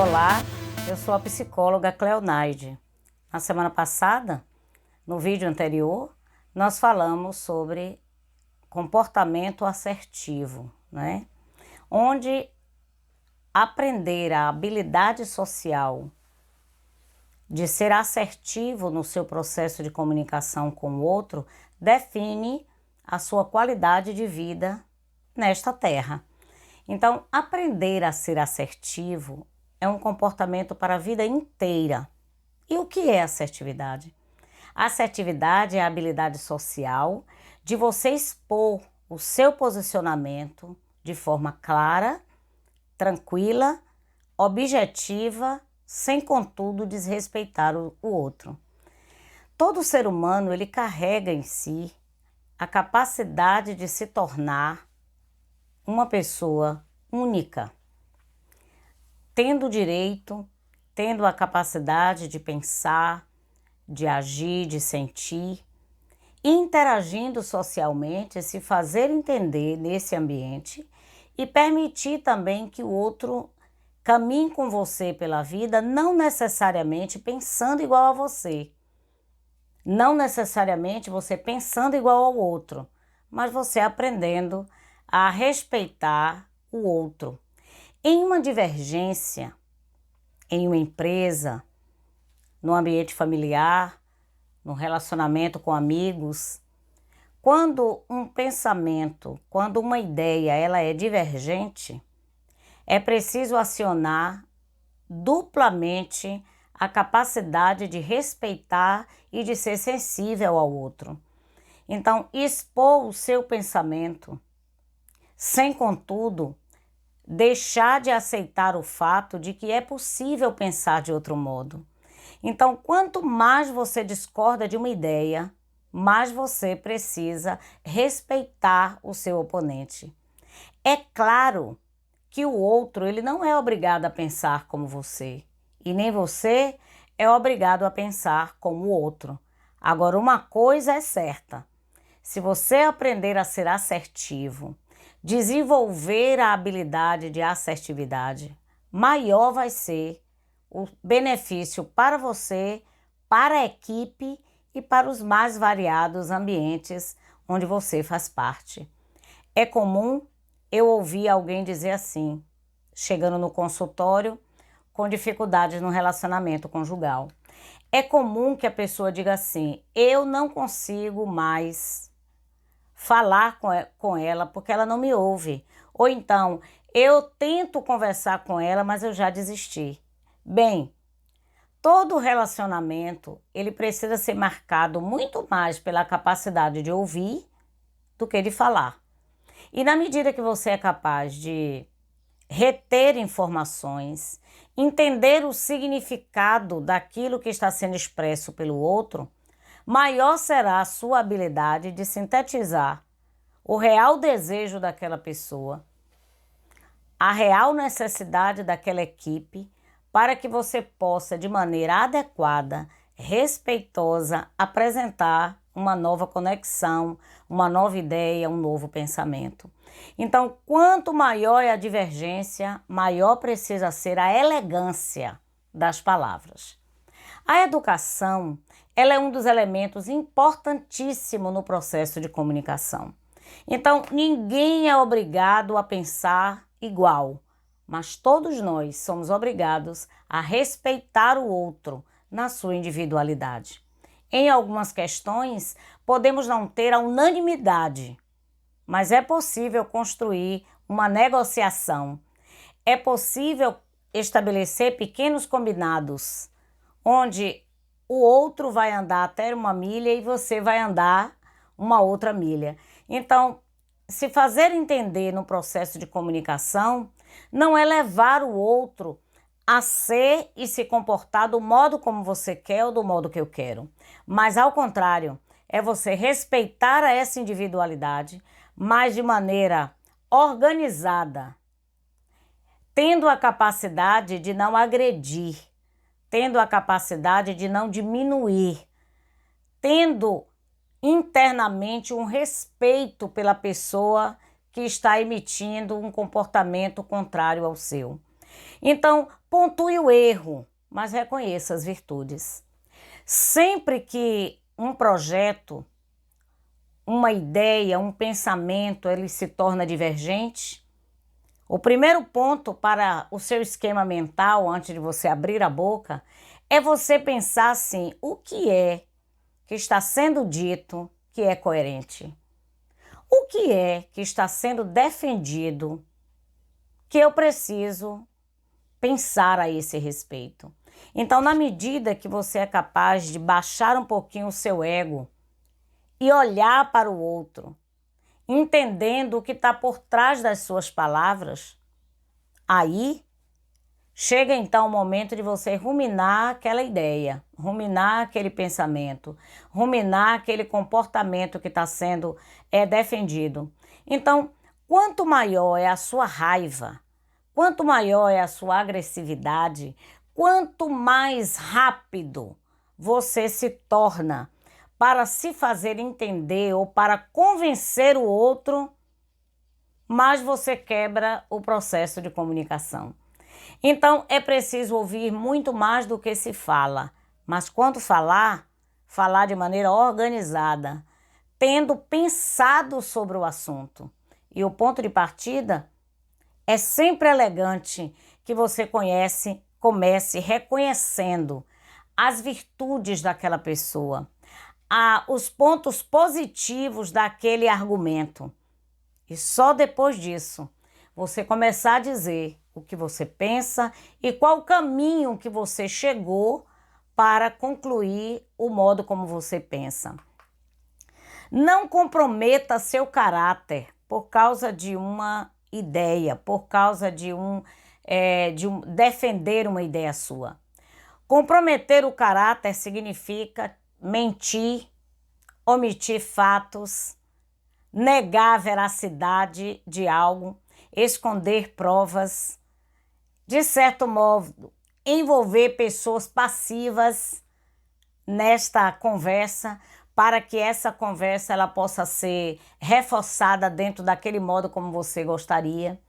Olá, eu sou a psicóloga Cleonaide. Na semana passada, no vídeo anterior, nós falamos sobre comportamento assertivo, né? Onde aprender a habilidade social de ser assertivo no seu processo de comunicação com o outro define a sua qualidade de vida nesta terra. Então, aprender a ser assertivo é um comportamento para a vida inteira. E o que é assertividade? A assertividade é a habilidade social de você expor o seu posicionamento de forma clara, tranquila, objetiva, sem contudo desrespeitar o outro. Todo ser humano ele carrega em si a capacidade de se tornar uma pessoa única, tendo o direito, tendo a capacidade de pensar, de agir, de sentir, interagindo socialmente, se fazer entender nesse ambiente e permitir também que o outro caminhe com você pela vida, não necessariamente pensando igual a você, não necessariamente você pensando igual ao outro, mas você aprendendo a respeitar o outro. Em uma divergência, em uma empresa, no ambiente familiar, no relacionamento com amigos, quando um pensamento, quando uma ideia ela é divergente, é preciso acionar duplamente a capacidade de respeitar e de ser sensível ao outro. Então, expor o seu pensamento, sem contudo, deixar de aceitar o fato de que é possível pensar de outro modo. Então, quanto mais você discorda de uma ideia, mais você precisa respeitar o seu oponente. É claro que o outro ele não é obrigado a pensar como você, e nem você é obrigado a pensar como o outro. Agora, uma coisa é certa: se você aprender a ser assertivo, desenvolver a habilidade de assertividade, maior vai ser o benefício para você, para a equipe e para os mais variados ambientes onde você faz parte. É comum eu ouvir alguém dizer assim, chegando no consultório com dificuldades no relacionamento conjugal. É comum que a pessoa diga assim: eu não consigo mais falar com ela porque ela não me ouve. Ou então, eu tento conversar com ela, mas eu já desisti. Bem, todo relacionamento ele precisa ser marcado muito mais pela capacidade de ouvir do que de falar. E na medida que você é capaz de reter informações, entender o significado daquilo que está sendo expresso pelo outro, maior será a sua habilidade de sintetizar o real desejo daquela pessoa, a real necessidade daquela equipe, para que você possa, de maneira adequada, respeitosa, apresentar uma nova conexão, uma nova ideia, um novo pensamento. Então, quanto maior é a divergência, maior precisa ser a elegância das palavras. A educação, ela é um dos elementos importantíssimos no processo de comunicação. Então, ninguém é obrigado a pensar igual, mas todos nós somos obrigados a respeitar o outro na sua individualidade. Em algumas questões, podemos não ter a unanimidade, mas é possível construir uma negociação. É possível estabelecer pequenos combinados, onde o outro vai andar até uma milha e você vai andar uma outra milha. Então, se fazer entender no processo de comunicação não é levar o outro a ser e se comportar do modo como você quer ou do modo que eu quero, mas ao contrário, é você respeitar essa individualidade, mas de maneira organizada, tendo a capacidade de não agredir, tendo a capacidade de não diminuir, tendo internamente um respeito pela pessoa que está emitindo um comportamento contrário ao seu. Então, pontue o erro, mas reconheça as virtudes. Sempre que um projeto, uma ideia, um pensamento, ele se torna divergente, o primeiro ponto para o seu esquema mental, antes de você abrir a boca, é você pensar assim: o que é que está sendo dito que é coerente? O que é que está sendo defendido que eu preciso pensar a esse respeito? Então, na medida que você é capaz de baixar um pouquinho o seu ego e olhar para o outro, entendendo o que está por trás das suas palavras, aí chega então o momento de você ruminar aquela ideia, ruminar aquele pensamento, ruminar aquele comportamento que está sendo defendido. Então, quanto maior é a sua raiva, quanto maior é a sua agressividade, quanto mais rápido você se torna para se fazer entender ou para convencer o outro, mais você quebra o processo de comunicação. Então, é preciso ouvir muito mais do que se fala, mas quando falar, falar de maneira organizada, tendo pensado sobre o assunto. E o ponto de partida é sempre elegante que você comece reconhecendo as virtudes daquela pessoa, os pontos positivos daquele argumento. E só depois disso, você começar a dizer o que você pensa e qual o caminho que você chegou para concluir o modo como você pensa. Não comprometa seu caráter por causa de uma ideia, por causa de defender uma ideia sua. Comprometer o caráter significa mentir, omitir fatos, negar a veracidade de algo, esconder provas, de certo modo, envolver pessoas passivas nesta conversa, para que essa conversa ela possa ser reforçada dentro daquele modo como você gostaria.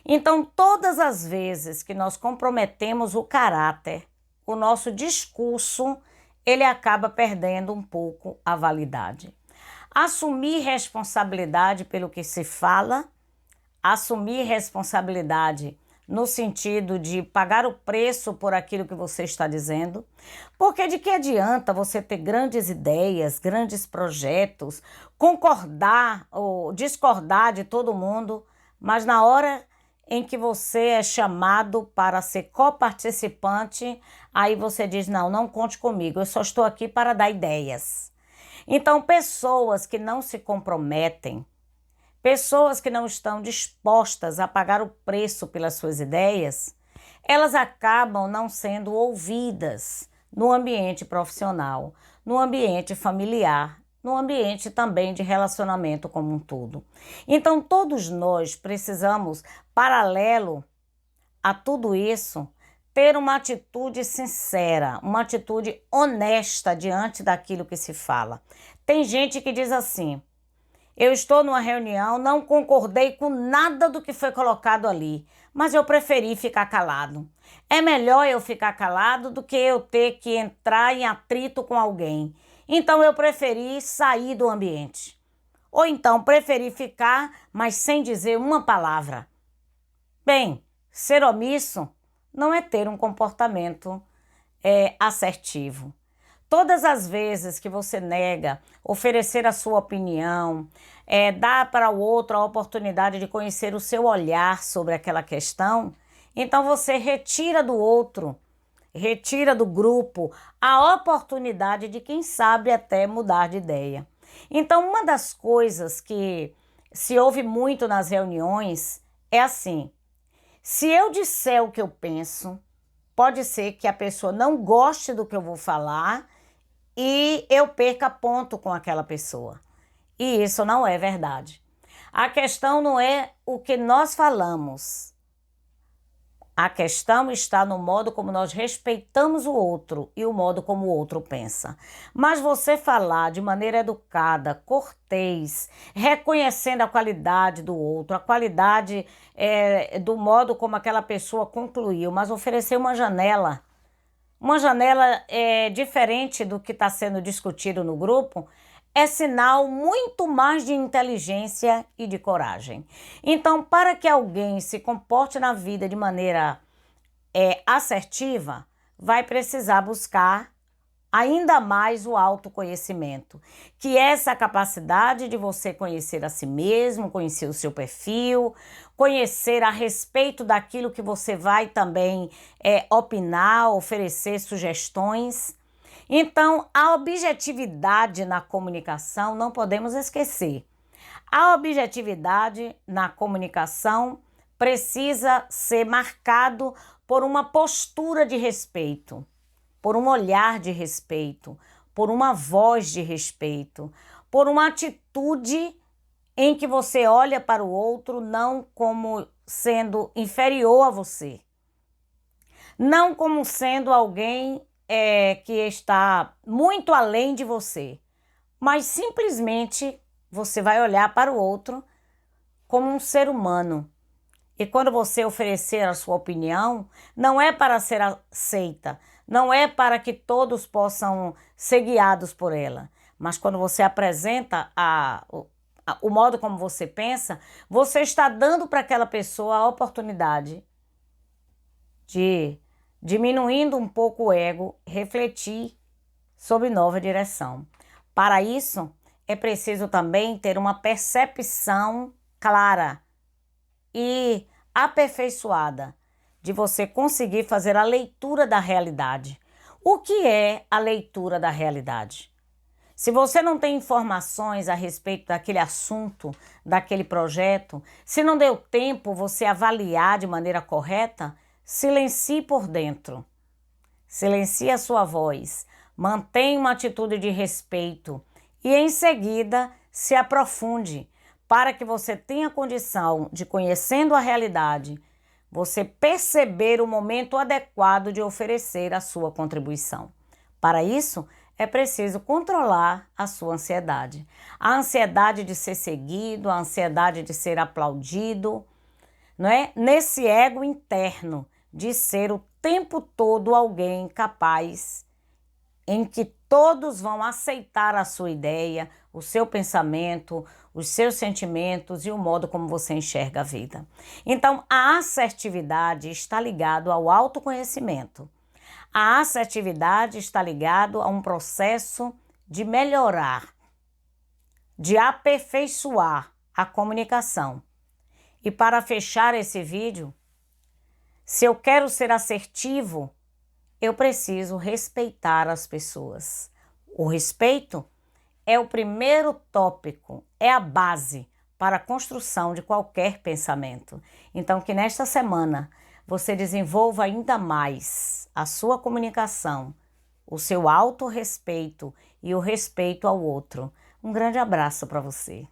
Então, todas as vezes que nós comprometemos o caráter, o nosso discurso, ele acaba perdendo um pouco a validade. Assumir responsabilidade pelo que se fala, assumir responsabilidade no sentido de pagar o preço por aquilo que você está dizendo, porque de que adianta você ter grandes ideias, grandes projetos, concordar ou discordar de todo mundo, mas na hora em que você é chamado para ser coparticipante, aí você diz: não conte comigo, eu só estou aqui para dar ideias. Então, pessoas que não se comprometem, pessoas que não estão dispostas a pagar o preço pelas suas ideias, elas acabam não sendo ouvidas no ambiente profissional, no ambiente familiar, no ambiente também de relacionamento como um todo. Então, todos nós precisamos, paralelo a tudo isso, ter uma atitude sincera, uma atitude honesta diante daquilo que se fala. Tem gente que diz assim: eu estou numa reunião, não concordei com nada do que foi colocado ali, mas eu preferi ficar calado. É melhor eu ficar calado do que eu ter que entrar em atrito com alguém. Então eu preferi sair do ambiente. Ou então preferi ficar, mas sem dizer uma palavra. Bem, ser omisso não é ter um comportamento assertivo. Todas as vezes que você nega oferecer a sua opinião, dar para o outro a oportunidade de conhecer o seu olhar sobre aquela questão, então você retira do outro, retira do grupo a oportunidade de, quem sabe, até mudar de ideia. Então, uma das coisas que se ouve muito nas reuniões é assim: se eu disser o que eu penso, pode ser que a pessoa não goste do que eu vou falar e eu perca ponto com aquela pessoa. E isso não é verdade. A questão não é o que nós falamos, A questão está no modo como nós respeitamos o outro e o modo como o outro pensa. Mas você falar de maneira educada, cortês, reconhecendo a qualidade do outro, a qualidade do modo como aquela pessoa concluiu, mas oferecer uma janela diferente do que está sendo discutido no grupo, é sinal muito mais de inteligência e de coragem. Então, para que alguém se comporte na vida de maneira assertiva, vai precisar buscar ainda mais o autoconhecimento, que é essa capacidade de você conhecer a si mesmo, conhecer o seu perfil, conhecer a respeito daquilo que você vai também opinar, oferecer sugestões. Então, a objetividade na comunicação não podemos esquecer. A objetividade na comunicação precisa ser marcado por uma postura de respeito, por um olhar de respeito, por uma voz de respeito, por uma atitude em que você olha para o outro não como sendo inferior a você, não como sendo alguém que está muito além de você, mas simplesmente você vai olhar para o outro como um ser humano. E quando você oferecer a sua opinião, não é para ser aceita, não é para que todos possam ser guiados por ela, mas quando você apresenta o modo como você pensa, você está dando para aquela pessoa a oportunidade de, diminuindo um pouco o ego, refletir sobre nova direção. Para isso, é preciso também ter uma percepção clara e aperfeiçoada de você conseguir fazer a leitura da realidade. O que é a leitura da realidade? Se você não tem informações a respeito daquele assunto, daquele projeto, se não deu tempo você avaliar de maneira correta, silencie por dentro. Silencie a sua voz, mantenha uma atitude de respeito e em seguida se aprofunde para que você tenha condição de, conhecendo a realidade, você perceber o momento adequado de oferecer a sua contribuição. Para isso, é preciso controlar a sua ansiedade. A ansiedade de ser seguido, a ansiedade de ser aplaudido, não é? Nesse ego interno de ser o tempo todo alguém capaz em que todos vão aceitar a sua ideia, o seu pensamento, os seus sentimentos e o modo como você enxerga a vida. Então, a assertividade está ligado ao autoconhecimento. A assertividade está ligado a um processo de melhorar, de aperfeiçoar a comunicação. E para fechar esse vídeo, se eu quero ser assertivo, eu preciso respeitar as pessoas. O respeito é o primeiro tópico, é a base para a construção de qualquer pensamento. Então, que nesta semana você desenvolva ainda mais a sua comunicação, o seu autorrespeito e o respeito ao outro. Um grande abraço para você.